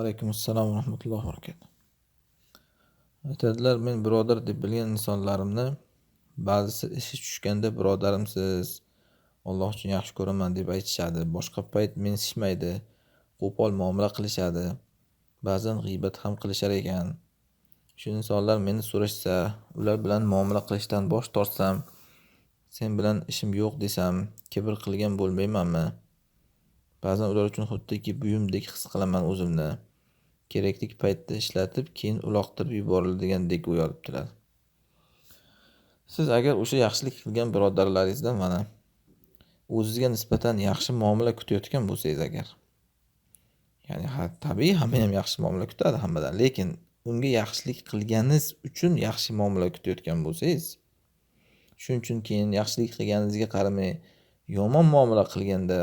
Alaykum assalom va rahmatullohi va barakatuh. Aytadilar, men birodar deb bilgan insonlarimni ba'zisi ishi tushganda birodarimsiz, Alloh uchun yaxshi ko'raman deb aytishadi. Boshqa payt mensiishmaydi, qo'pol muomala qilishadi. Ba'zan g'iybat ham qilishar ekan. Shu insonlar meni so'rashsa, ular bilan muomala qilishdan bosh tortsam, sen bilan ishim yo'q desam, kibr qilgan bo'lmaymanmi? Ba'zan ular uchun xuddiki buyumdek his qilaman o'zimni. Kerakli paytda ishlatib, keyin uloqtirib yuborildigandek tuyulibdilar. Siz agar o'sha yaxshilik qilgan birodarlaringizdan mana o'zingizga nisbatan yaxshi muomala kutayotgan bo'lsangiz agar, ya'ni tabiiy hamma ham yaxshi muomala kutadi hammadan, lekin unga yaxshilik qilganingiz uchun yaxshi muomala kutayotgan bo'lsangiz, shuning uchun keyin yaxshilik qilganingizga qaramay yomon muomala qilganda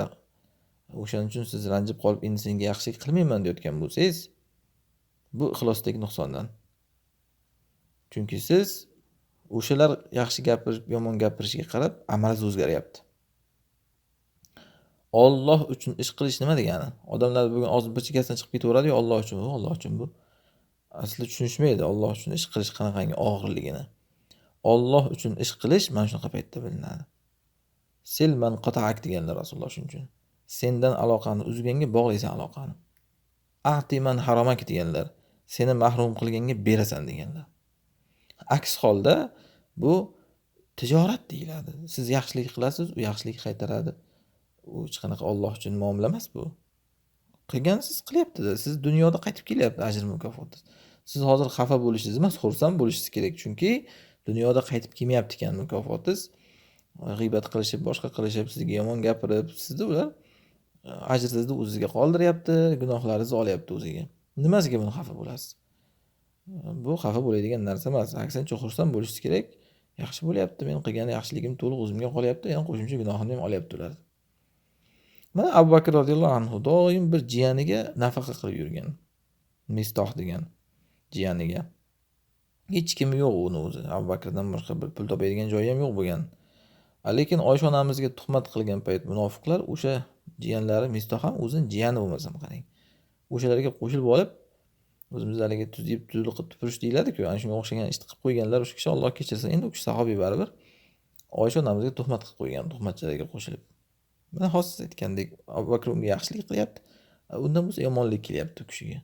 o'shaning uchun siz ranjib qolib, endi senga yaxshilik qilmayman deyotgan bo'lsangiz, bu ixlosdagi nuqsondan. Chunki siz o'shalar yaxshi gapirib, yomon gapirishiga qarab amalingiz o'zgaryapti. Alloh uchun ish qilish nima degani? Odamlar bugun og'iz bir chekkasidan chiqib ketaveradi-yu, Alloh uchun bu. Asli tushunishmaydi Alloh uchun ish qilish qanaqangi og'irligini. Alloh uchun ish qilish mana shunaqa paytda bilinadi. Sil man qata'ak deganlar Rasululloh shuning uchun. Sendan aloqani uzganga bog'laysan aloqani. A'ti man haramak deganlar. Seni mahrum qilganga berasan deganlar. Aks holda bu tijorat deyiladi. Siz yaxshilik qilasiz, u yaxshilik qaytaradi. U hech qanaqa Alloh uchun muomala emas bu. Qilgansiz qilyapti-da. Siz dunyoda qaytib kelyapti ajr mukofoti. Siz hozir xafa bo'lishingiz emas, xursand bo'lishingiz kerak, chunki dunyoda qaytib kelmayapti ekan mukofotingiz. G'iybat qilishib, boshqa qilishib, sizga yomon gapirib, sizni ular ajringizni o'zingizga qoldiryapti, gunohlaringizni olyapti o'ziga. Nimasiga buni xafa bo'lasiz? Bu xafa bo'ladigan narsa emas. Aksincha xursand bo'lishingiz kerak. Yaxshi bo'lyapti, men qilgan yaxshiligim to'liq o'zimga qolyapti, yana qo'shimcha gunohimni ham olyapti ular. Mana Abu Bakr radhiyallohu anhu doim bir jiyaniga nafaqa qilib yurgan. Mistoh degan jiyaniga. Hech kimi yo'q uni o'zi. Abu Bakrdan boshqa bir pul topadigan joyi ham yo'q bo'lgan. Lekin Oysha onamizga tuhmat qilgan payt munofiqlar o'sha jiyanlari Mistoh ham o'zining jiyani bo'lmasa qarang. O'shalarga qo'shilib olib, o'zimizlarga tuzib qilib tupurish deyiladi-ku, ana shunga o'xshagan ishni qilib qo'yganlar, o'sha kishi Alloh kechirsin. Endi u kishi sahobiy baribir. Oysha onamizga tuhmat qilib qo'ygan, tuhmatchilarga qo'shilib. Mana hozir aytgandek, Abu Bakr unga yaxshilik qilyapti, undan bo'lsa yomonlik kelyapti u kishiga.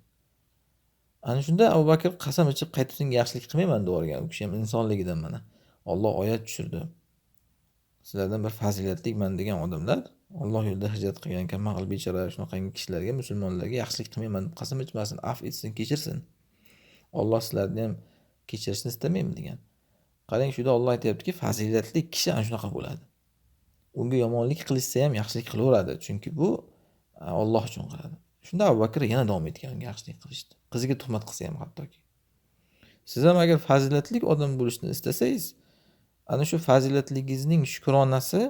Ana shunda Abu Bakr qasam ichib qaytib senga yaxshilik qilmayman deb o'rgan. U kishi ham insonligidan mana Alloh oyat tushirdi. Sizlardan bir fazilatlikman degan odamlar Alloh yo'lida hijrat qilgan kambag'al bechora shunaqangi kishilarga, musulmonlarga yaxshilik qilmayman deb qasam ichmasin, afv etsin, kechirsin. Alloh sizlarni ham kechirishni istamaymi degan. Qarang, shunda Alloh aytayaptiki, fazilatli kishi ana shunaqa bo'ladi. Unga yomonlik qilishsa ham yaxshilik qilaveradi, chunki bu Alloh uchun qiladi. Shunda Abu Bakr yana davom etgan unga yaxshilik qilishdi. Qiziga tuhmat qilsa ham hattoki. Siz ham agar fazilatli odam bo'lishni istasangiz, ana shu fazilatligingizning shukronasi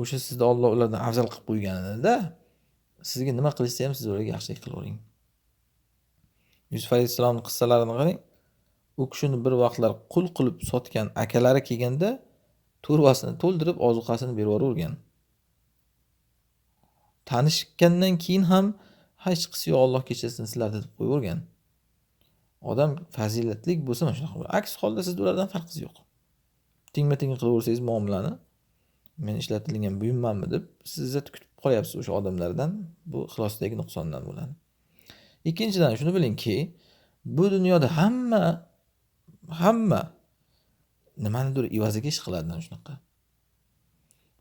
o'sha sizni Alloh ulardan afzal qilib qo'yganida sizga nima qilishsa ham siz ularga yaxshilik qilavering. Yusuf alayhissalomning qissalarini qarang. U kishini bir vaqtlar qul qilib sotgan akalari kelganda to'rvasini to'ldirib ozuqasini berib yuborgan. Tanishgandan keyin ham hech qisi yo'q, Alloh kechirsin sizlarni deb qo'yib Odam fazilatli bo'lsa mana shunaqa bo'ladi. Aks holda siz ulardan farqingiz yo'q. Tingma-ting qilaversangiz muomalani, men ishlatilgan buyummanmi deb siz izzat kutib qolyapsiz o'sha odamlardan. Bu ixlosdagi nuqsondan bo'ladi. Ikkinchidan shuni bilingki, bu dunyoda hamma nimanidir ivaziga ish qiladi shunaqa.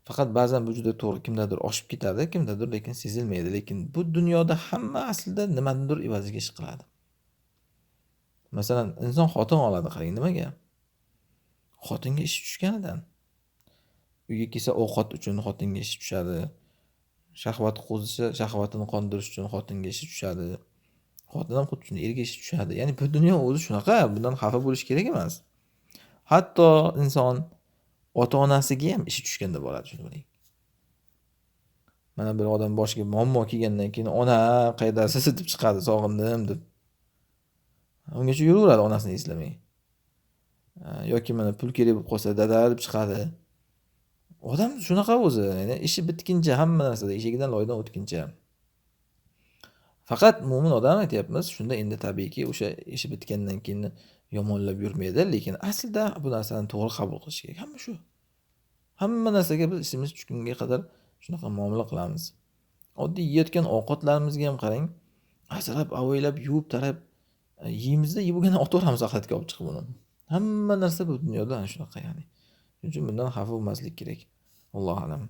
Faqat ba'zan bu juda to'g'ri, kimdadir oshib ketadi, kimdadir lekin sezilmaydi. Lekin bu dunyoda hamma aslida nimanidir ivaziga ish qiladi. Masalan, inson xotin oladi, qarang nimaga? Xotinga ish tushganidan. Uyga kelsa ovqat uchun xotinga ish tushadi. Shahvat qo'zisa, shahvatini qondirish uchun xotinga ish tushadi. Xotin ham xuddi shunday erga ish tushadi. Ya'ni bu dunyo o'zi shunaqa, bundan xafa bo'lish kerak emas. Hatto inson ota-onasiga ham ishi tushganda bo'ladi, shuni biling. Mana bir odam boshiga muammo kelgandan keyin ona qaydasiz deb chiqadi, sog'indim deb. Ungacha yuraveradi onasini eslamay. Yoki mana pul kerak bo'lib qolsa dada deb chiqadi. Odam shunaqa o'zi, ya'ni ishi bitguncha hamma narsada eshigidan loydan o'tguncha. Faqat mo'min odam aytyapmiz. Shunda endi tabiiyki o'sha ishi bitgandan keyin yomonlab yurmaydi, lekin aslida bu narsani to'g'ri qabul qilish kerak. Hamma shu. Hamma narsaga biz ishimiz tushgunga qadar shunaqa muomala qilamiz. Oddiy yeyotgan ovqatlarimizga ham qarang. Ajrab, avaylab, yuvib, tarab yeymizda, yeb bo'lgandan otaveramiz axlatga olib chiqib uni. Hamma narsa bu dunyoda ana shunaqa ya'ni. Shuning uchun bundan xafa bo'lmaslik kerak. Allohu a'lam.